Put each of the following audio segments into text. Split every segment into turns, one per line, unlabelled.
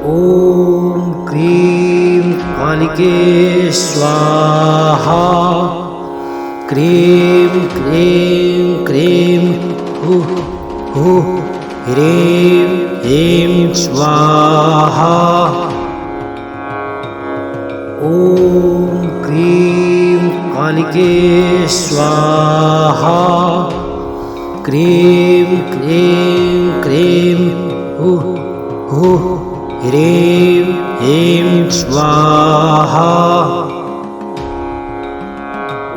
ॐ cream कालिके स्वाहा। Cream cream cream ह्रीं ह्रीं स्वाहा। ॐ क्रीं कालिके स्वाहा। क्रीं क्रीं क्रीं ह्रीं ह्रीं स्वाहा।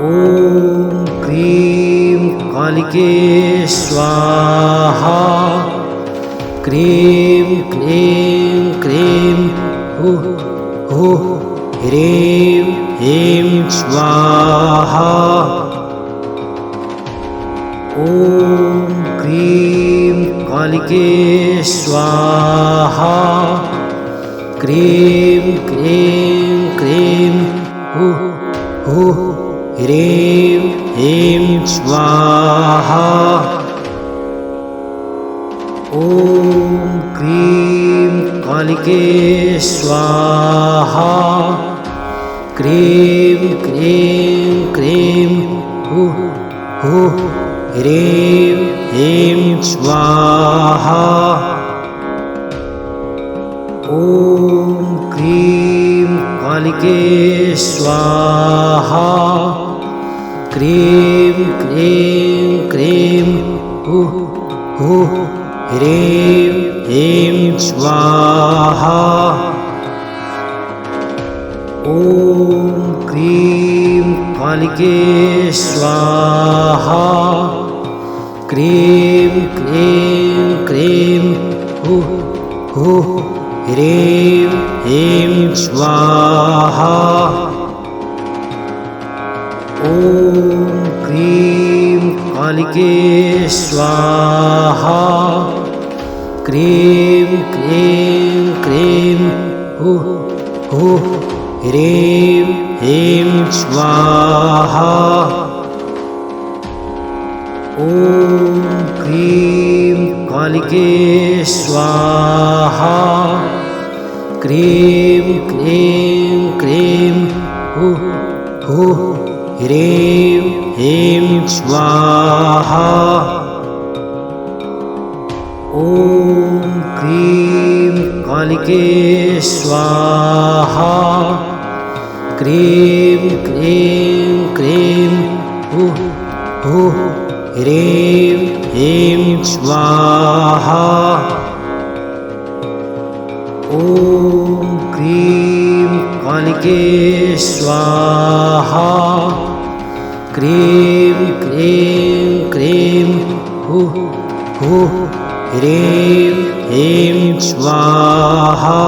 ॐ क्रीं कालिके स्वाहा। क्रीं क्रीं क्रीं ह्रीं ह्रीं स्वाहा। ॐ क्रीं कालिके स्वाहा। क्रीं क्रीं क्रीं ह्रीं ह्रीं स्वाहा। ॐ क्रीं कालिके स्वाहा। क्रीं क्रीं क्रीं ह्रीं ह्रीं स्वाहा। ॐ क्रीं कालिके स्वाहा। क्रीं क्रीं क्रीं ह्रीं ह्रीं स्वाहा। ॐ क्रीं कालिके स्वाहा। क्रीं क्रीं क्रीं ह्रीं ह्रीं स्वाहा। ॐ क्रीं कालिके स्वाहा। क्रीं क्रीं क्रीं ह्रीं ह्रीं स्वाहा। ॐ क्रीं कालिके स्वाहा। क्रीं क्रीं क्रीं ह्रीं ह्रीं स्वाहा। ॐ क्रीं कालिके स्वाहा। क्रीं क्रीं क्रीं ह्रीं ह्रीं स्वाहा। ॐ क्रीं कालिके स्वाहा। क्रीं क्रीं क्रीं ह्रीं ह्रीं स्वाहा।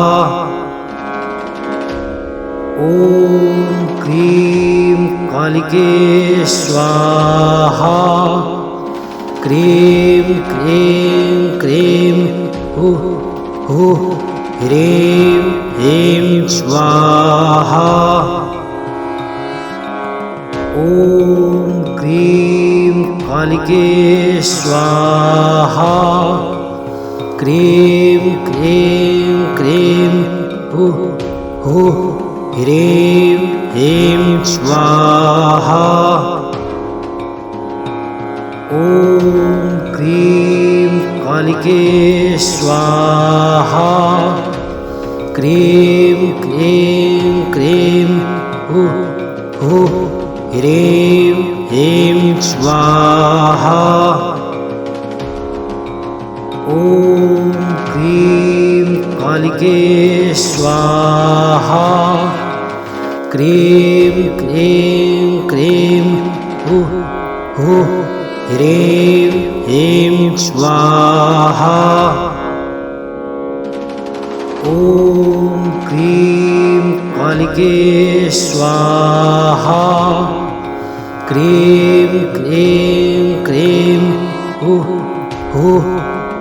ॐ क्रीं कालिके स्वाहा। क्रीं क्रीं क्रीं ह्रीं ह्रीं स्वाहा। ॐ क्रीं कालिके स्वाहा। क्रीं क्रीं क्रीं ह्रीं ह्रीं स्वाहा। ॐ क्रीं कालिके स्वाहा। क्रीं क्रीं क्रीं ह्रीं ह्रीं स्वाहा। ॐ क्रीं कालिके स्वाहा। क्रीं क्रीं क्रीं ह्रीं ह्रीं स्वाहा। ॐ क्रीं कालिके स्वाहा। क्रीं क्रीं क्रीं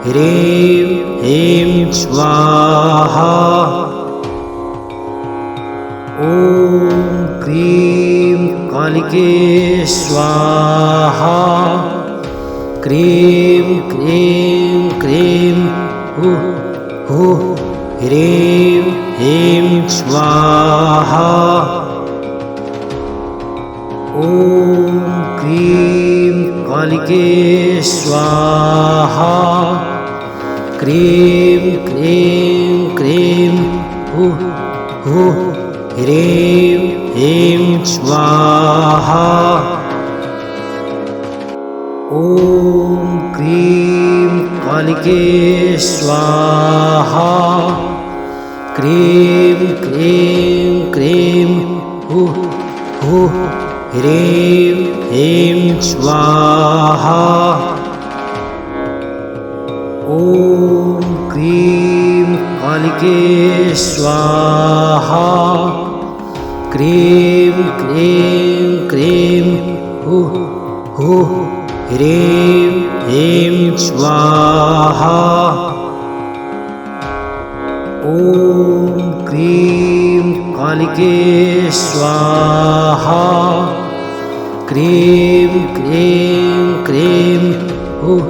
ह्रीं ह्रीं स्वाहा। ॐ क्रीं कालिके स्वाहा। क्रीं क्रीं क्रीं ह्रीं ह्रीं स्वाहा ॐ क्रीं कालिके स्वाहा क्रीं क्रीं क्रीं हुः हुः ह्रीं ह्रीं स्वाहा ॐ क्रीं कालिके स्वाहा क्रीं क्रीं क्रीं हुः हुः ह्रीं ह्रीं स्वाहा ॐ क्रीं कालिके स्वाहा क्रीं क्रीं क्रीं हुः हुः ह्रीं ह्रीं स्वाहा ॐ क्रीं कालिके स्वाहा क्रीं क्रीं क्रीं हुः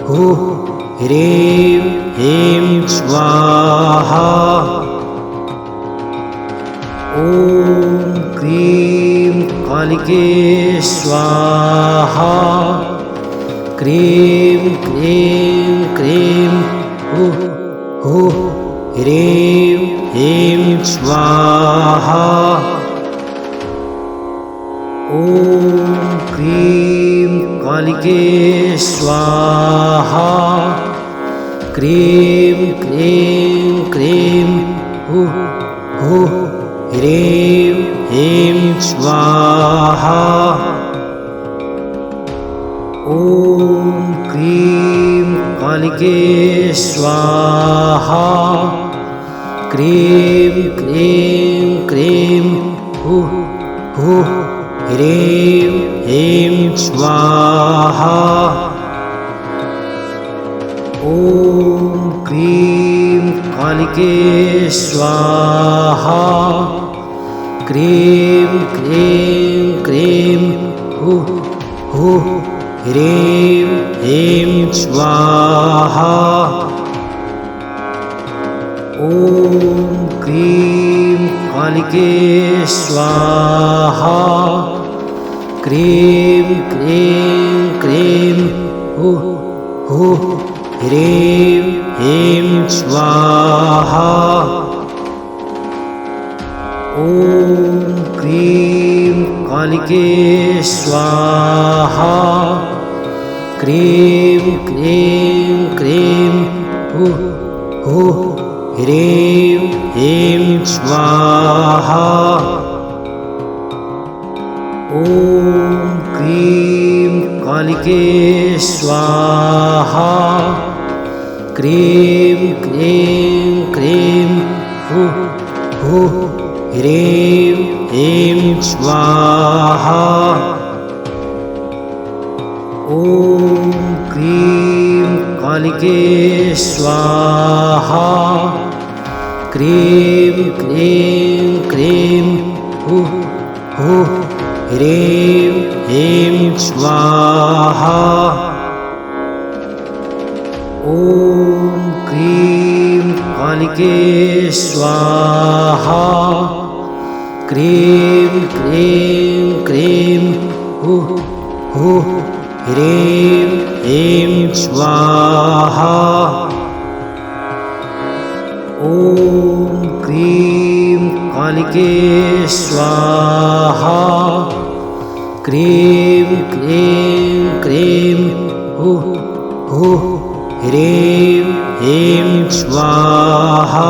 हुः ह्रीं ह्रीं स्वाहा ॐ क्रीं कालिके स्वाहा क्रीं क्रीं क्रीं हुः हुः ह्रीं ह्रीं स्वाहा ॐ क्रीं कालिके स्वाहा क्रीं क्रीं क्रीं हुः हुः ह्रीं ह्रीं स्वाहा ॐ क्रीं कालिके स्वाहा क्रीं क्रीं क्रीं हुः हुः ह्रीं ह्रीं स्वाहा ॐ क्रीं कालिके स्वाहा क्रीं क्रीं क्रीं हुः हुः ह्रीं ह्रीं स्वाहा ॐ क्रीं कालिके स्वाहा क्रीं क्रीं क्रीं हुः हुः ह्रीं ह्रीं स्वाहा ॐ क्रीं कालिके स्वाहा क्रीं क्रीं क्रीं हुः हुः ह्रीं ह्रीं स्वाहा ॐ क्रीं कालिके स्वाहा क्रीं क्रीं क्रीं हुः हुः ह्रीं ह्रीं स्वाहा ॐ क्रीं कालिके स्वाहा क्रीं क्रीं क्रीं हुः हुः ह्रीं ह्रीं स्वाहा ॐ क्रीं कालिके स्वाहा क्रीं क्रीं क्रीं हुः हुः ह्रीं ह्रीं स्वाहा ॐ क्रीं कालिके स्वाहा क्रीं क्रीं क्रीं हुः हुः ह्रीं ह्रीं स्वाहा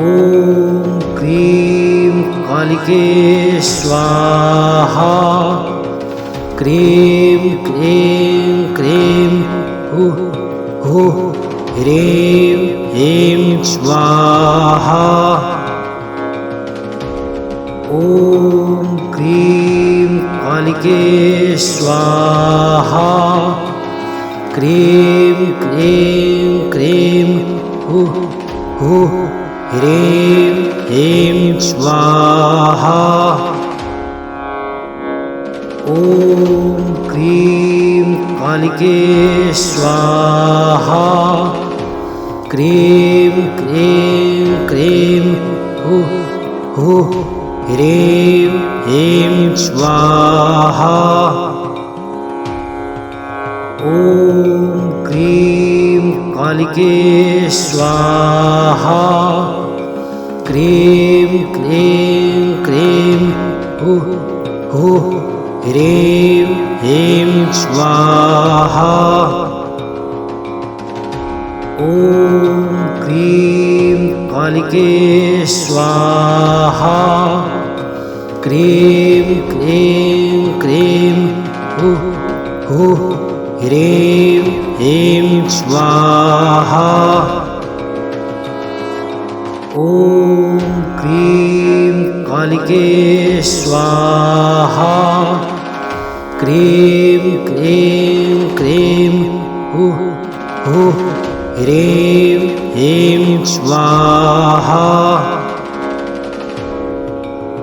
ॐ क्रीं कालिके स्वाहा क्रीं क्रीं क्रीं हुः हुः ह्रीं ह्रीं स्वाहा ॐ क्रीं कालिके स्वाहा क्रीं क्रीं क्रीं हुः हुः ह्रीं ह्रीं स्वाहा ॐ क्रीं कालिके स्वाहा क्रीं क्रीं क्रीं ह्रीं ह्रीं स्वाहा ॐ क्रीं कालिके स्वाहा क्रीं क्रीं क्रीं ह्रीं ह्रीं स्वाहा ॐ क्रीं कालिके स्वाहा क्रीं क्रीं क्रीं ह्रीं ह्रीं स्वाहा ॐ क्रीं कालिके स्वाहा क्रीं क्रीं क्रीं ह्रीं ह्रीं स्वाहा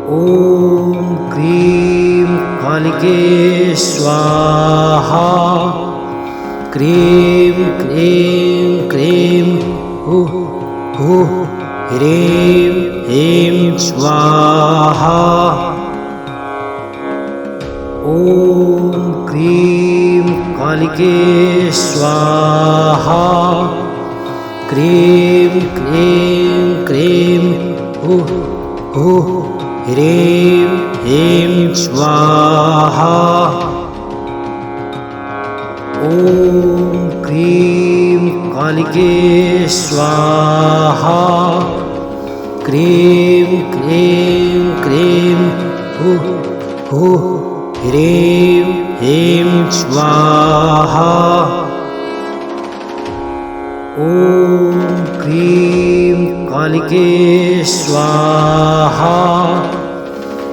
ॐ क्रीं कालिके स्वाहा क्रीं क्रीं क्रीं ह्रीं ह्रीं स्वाहा ॐ क्रीं कालिके स्वाहा क्रीं क्रीं क्रीं ह्रीं ह्रीं स्वाहा ॐ क्रीं कालिके स्वाहा क्रीं क्रीं क्रीं ह्रीं ह्रीं स्वाहा ॐ क्रीं कालिके स्वाहा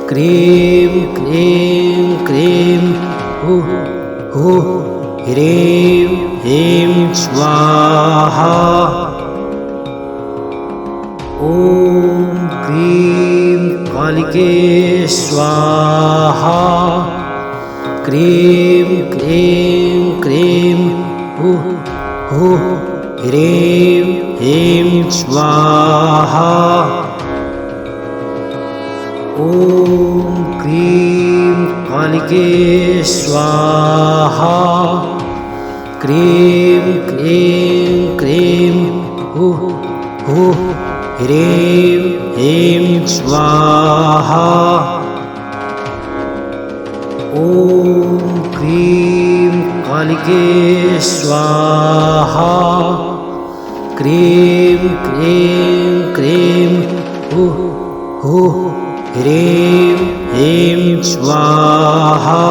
क्रीं क्रीं क्रीं ह्रीं ह्रीं स्वाहा ॐ क्रीं कालिके स्वाहा क्रीं क्रीं क्रीं ह्रीं ह्रीं स्वाहा ॐ क्रीं कालिके स्वाहा क्रीं क्रीं क्रीं ह्रीं ह्रीं स्वाहा ॐ क्रीं कालिके स्वाहा क्रीं क्रीं क्रीं ह्रीं ह्रीं स्वाहा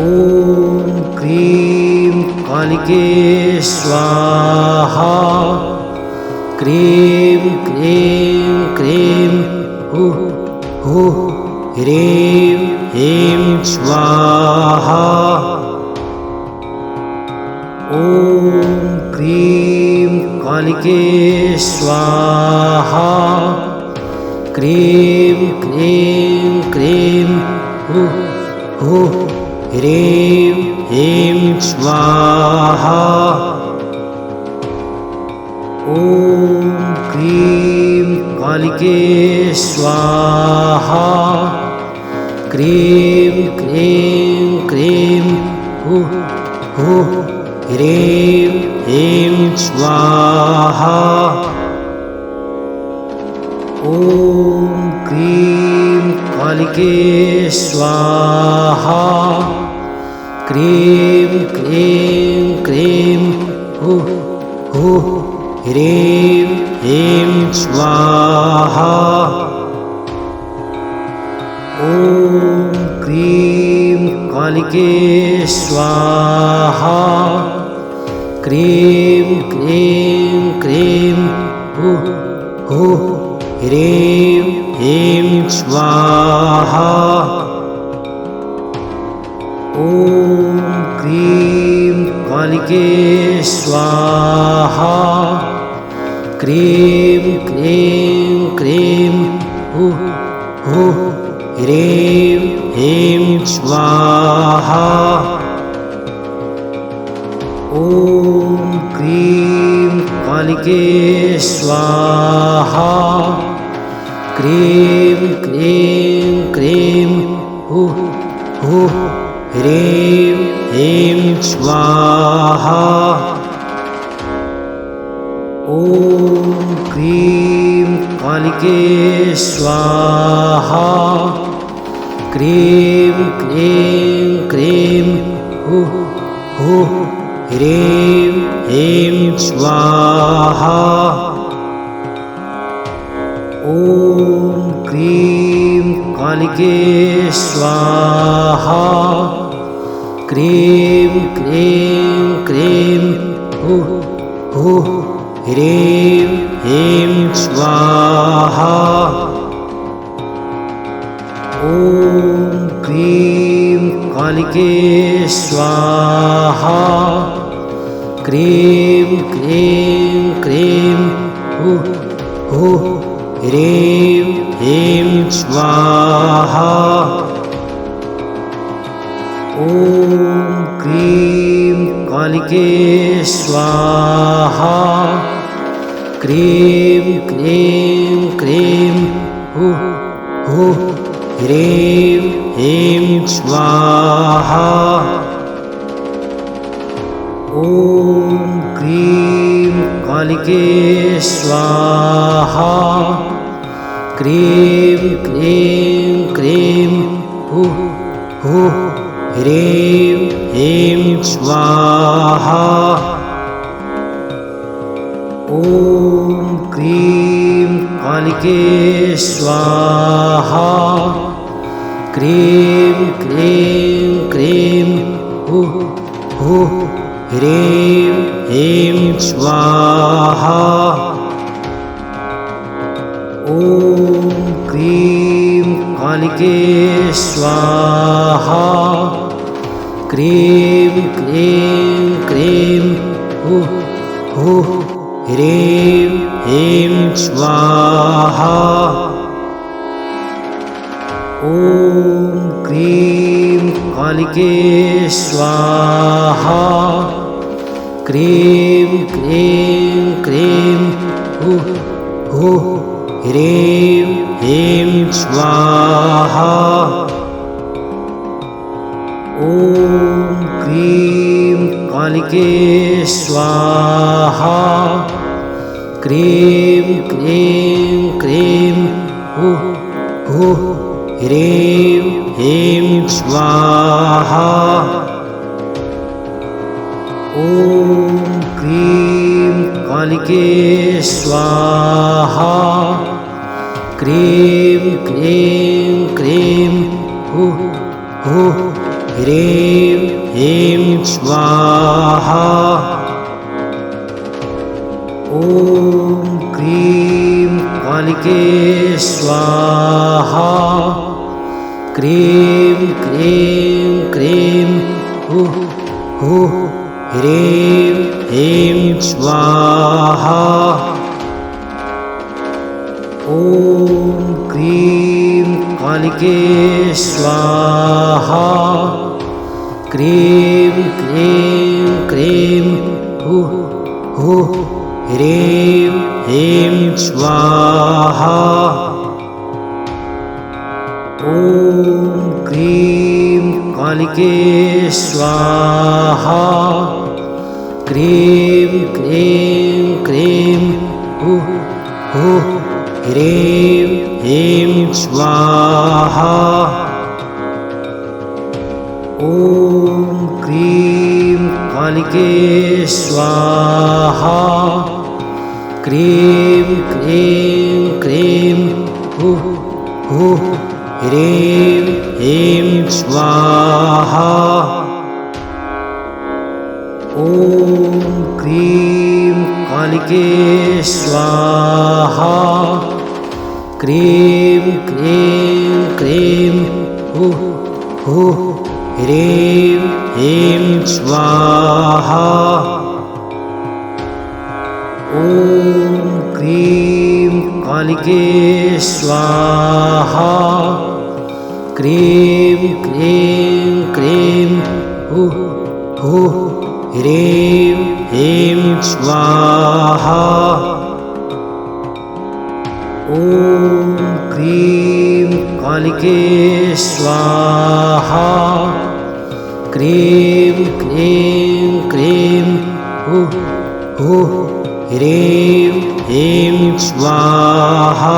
ॐ क्रीं कालिके स्वाहा क्रीं क्रीं क्रीं ह्रीं ह्रीं स्वाहा ॐ क्रीं कालिके स्वाहा क्रीं क्रीं क्रीं ह्रीं ह्रीं स्वाहा ॐ क्रीं कालिके स्वाहा क्रीं क्रीं क्रीं ह्रीं ह्रीं स्वाहा ॐ क्रीं कालिके स्वाहा क्रीं क्रीं क्रीं ह्रीं ह्रीं स्वाहा ॐ क्रीं कालिके स्वाहा क्रीं क्रीं क्रीं ह्रीं ह्रीं स्वाहा ॐ क्रीं कालिके स्वाहा क्रीं क्रीं क्रीं ह्रीं ह्रीं स्वाहा ॐ क्रीं कालिके स्वाहा क्रीं क्रीं क्रीं हुः हुः ह्रीं ह्रीं स्वाहा ॐ क्रीं कालिके स्वाहा क्रीं क्रीं क्रीं हुः हुः ह्रीं ह्रीं स्वाहा ॐ क्रीं कालिके स्वाहा क्रीं क्रीं क्रीं हुः हुः ह्रीं ह्रीं स्वाहा ॐ क्रीं कालिके स्वाहा क्रीं क्रीं क्रीं हुः हुः ह्रीं ह्रीं स्वाहा ॐ क्रीं कालिके स्वाहा क्रीं क्रीं क्रीं हुः हुः ह्रीं ह्रीं स्वाहा ॐ क्रीं कालिके स्वाहा क्रीं क्रीं क्रीं हुः हुः ह्रीं ह्रीं स्वाहा ॐ क्रीं कालिके स्वाहा क्रीं क्रीं क्रीं हुः हुः ह्रीं ह्रीं स्वाहा ॐ क्रीं कालिके स्वाहा क्रीं क्रीं क्रीं हुः हुः ह्रीं ह्रीं स्वाहा ॐ क्रीं कालिके स्वाहा क्रीं क्रीं क्रीं हुः हुः ह्रीं ह्रीं स्वाहा ॐ क्रीं कालिके स्वाहा क्रीं क्रीं क्रीं हुः हुः ह्रीं ह्रीं स्वाहा ॐ क्रीं कालिके स्वाहा क्रीं क्रीं क्रीं हुः हुः ह्रीं ह्रीं स्वाहा ॐ क्रीं कालिके स्वाहा क्रीं क्रीं क्रीं हुः हुः ह्रीं ह्रीं स्वाहा ॐ क्रीं कालिके स्वाहा क्रीं क्रीं क्रीं हुः हुः ह्रीं ह्रीं स्वाहा ॐ क्रीं कालिके स्वाहा क्रीं क्रीं क्रीं हुः हुः ह्रीं ह्रीं स्वाहा ॐ क्रीं कालिके स्वाहा क्रीं क्रीं क्रीं हुः हुः ह्रीं ह्रीं स्वाहा ॐ क्रीं कालिके स्वाहा क्रीं क्रीं क्रीं हुः हुः ह्रीं ह्रीं स्वाहा ॐ क्रीं कालिके स्वाहा क्रीं क्रीं क्रीं हुः हुः ह्रीं ह्रीं स्वाहा। ॐ क्रीं कालिके स्वाहा। क्रीं क्रीं क्रीं ह्रीं ह्रीं स्वाहा।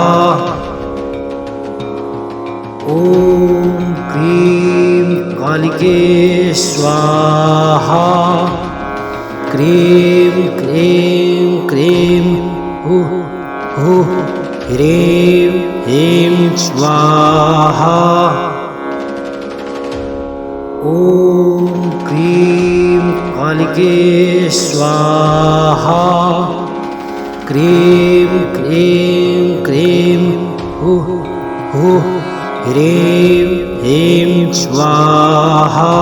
ॐ क्रीं कालिके स्वाहा। क्रीं क्रीं क्रीं ह्रीं ह्रीं स्वाहा। ॐ क्रीं कालिके स्वाहा। क्रीं क्रीं क्रीं ह्रीं ह्रीं स्वाहा।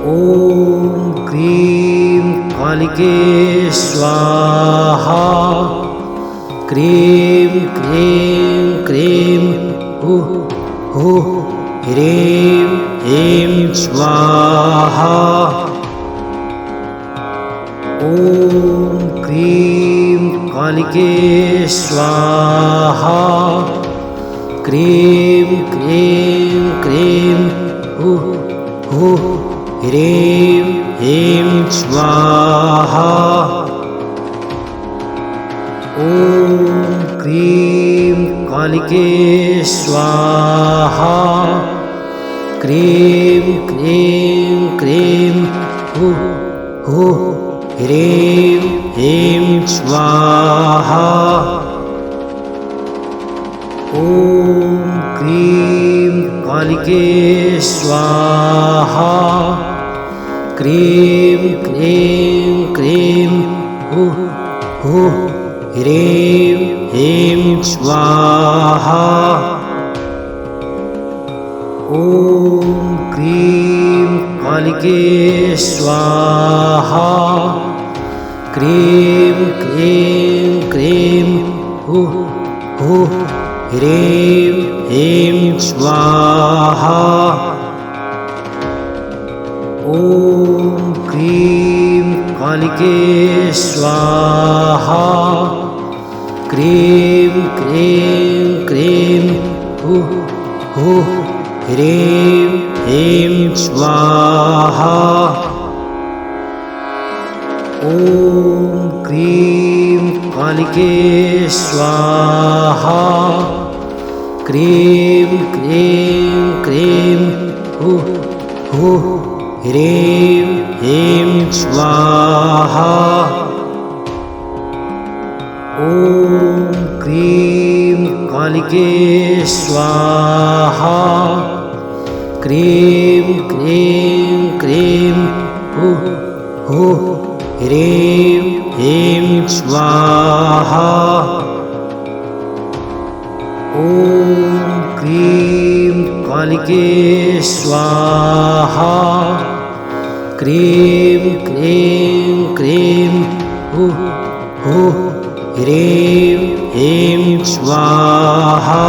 ॐ क्रीं कालिके स्वाहा। क्रीं क्रीं क्रीं ह्रीं ह्रीं स्वाहा। ॐ क्रीं कालिके स्वाहा। क्रीं क्रीं क्रीं ह्रीं ह्रीं स्वाहा। ॐ क्रीं कालिके स्वाहा। क्रीं क्रीं क्रीं ह्रीं ह्रीं स्वाहा। ॐ क्रीं कालिके स्वाहा। क्रीं क्रीं क्रीं ह्रीं ह्रीं स्वाहा। ॐ क्रीं कालिके स्वाहा। क्रीं क्रीं क्रीं ह्रीं ह्रीं स्वाहा। ॐ क्रीं कालिके स्वाहा। क्रीं क्रीं क्रीं ह्रीं ह्रीं स्वाहा। ॐ क्रीं कालिके स्वाहा। क्रीं क्रीं क्रीं ह्रीं ह्रीं स्वाहा। ॐ क्रीं कालिके स्वाहा। क्रीं क्रीं क्रीं ह्रीं ह्रीं स्वाहा। ॐ क्रीं कालिके स्वाहा। क्रीं क्रीं क्रीं ह्रीं ह्रीं स्वाहा।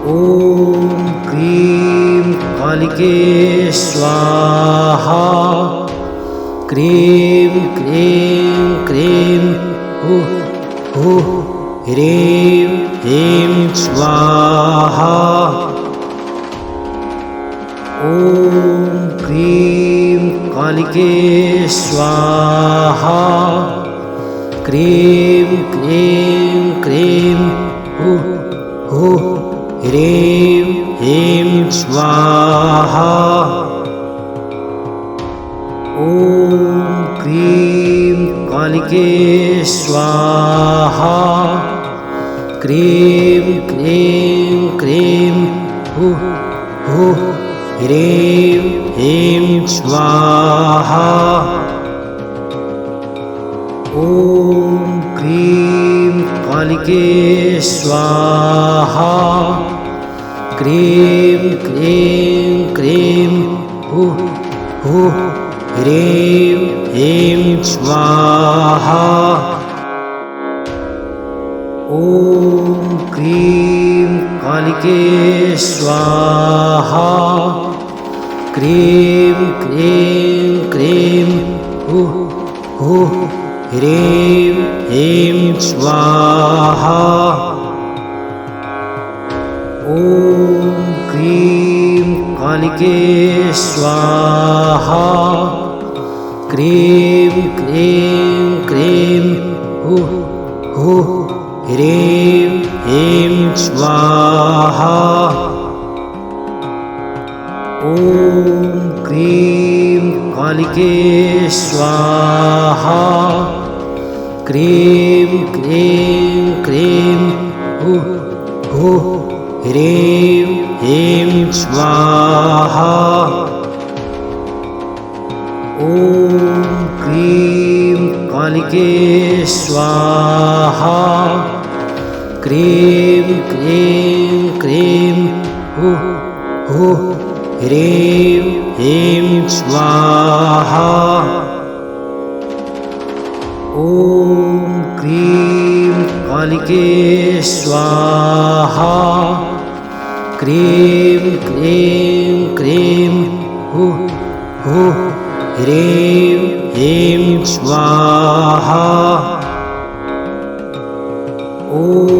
ॐ क्रीं कालिके स्वाहा। क्रीं क्रीं क्रीं ह्रीं ह्रीं स्वाहा। ॐ क्रीं कालिके स्वाहा। क्रीं क्रीं क्रीं ह्रीं ह्रीं स्वाहा। ॐ क्रीं कालिके स्वाहा। क्रीं क्रीं क्रीं ह्रीं ह्रीं स्वाहा। ॐ क्रीं कालिके स्वाहा। क्रीं क्रीं क्रीं ह्रीं ह्रीं स्वाहा। ॐ क्रीं कालिके स्वाहा। क्रीं क्रीं क्रीं हुः हुः ह्रीं ह्रीं स्वाहा ॐ क्रीं कालिके स्वाहा क्रीं क्रीं क्रीं हुः हुः ह्रीं ह्रीं स्वाहा ॐ क्रीं कालिके स्वाहा क्रीं क्रीं क्रीं हुः हुः ह्रीं ह्रीं स्वाहा ॐ क्रीं कालिके स्वाहा क्रीं क्रीं क्रीं हुः हुः ह्रीं ह्रीं स्वाहा ॐ क्रीं कालिके स्वाहा क्रीं क्रीं क्रीं हुः हुः ह्रीं ह्रीं स्वाहा ॐ